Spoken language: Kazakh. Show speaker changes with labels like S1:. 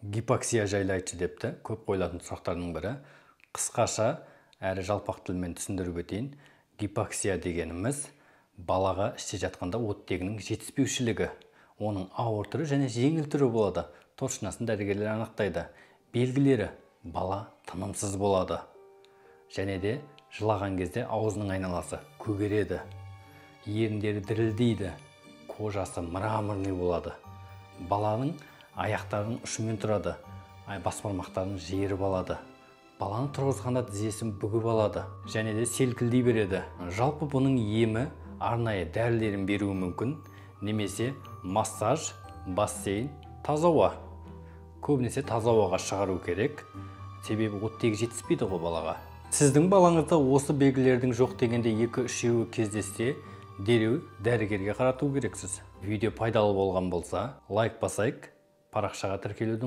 S1: Гипоксия жайлы айтшы депті. Көп қойылатын сұрақтардың бірі. Қысқаша әрі жалпақ тілмен түсіндіріп өтейін. Гипоксия дегеніміз балаға іште жатқанда оттегінің жетіспеушілігі. Оның ауыр түрі және жеңіл түрі болады. Точносын дәрігерлер анықтайды. Белгілері: бала тынымсыз болады. Және де жылаған кезде аузының айналасы көгереді. Еріндері дірілдейді. Кожасы мраморный болады. Баланың аяқтарының ұшымен тұрады. Бас бармақтарының жиырып алады. Баланы тұрғызғанда тізесін бүгіп алады. Және де селкілдей береді. Жалпы бұның емі арнайы дәрілерін беруі мүмкін. Немесе массаж, бассейн, таза ауа. Көбінесе таза ауаға шығару керек. Себебі оттегі жетіспейді ғой балаға. Сіздің балаңызда осы белгілердің жоқ дегенде 2-3 кездессе, дереу дәрігерге қарату керексіз. Видео пайдалы болған болса, лайк басайық, парақшаға тіркелуді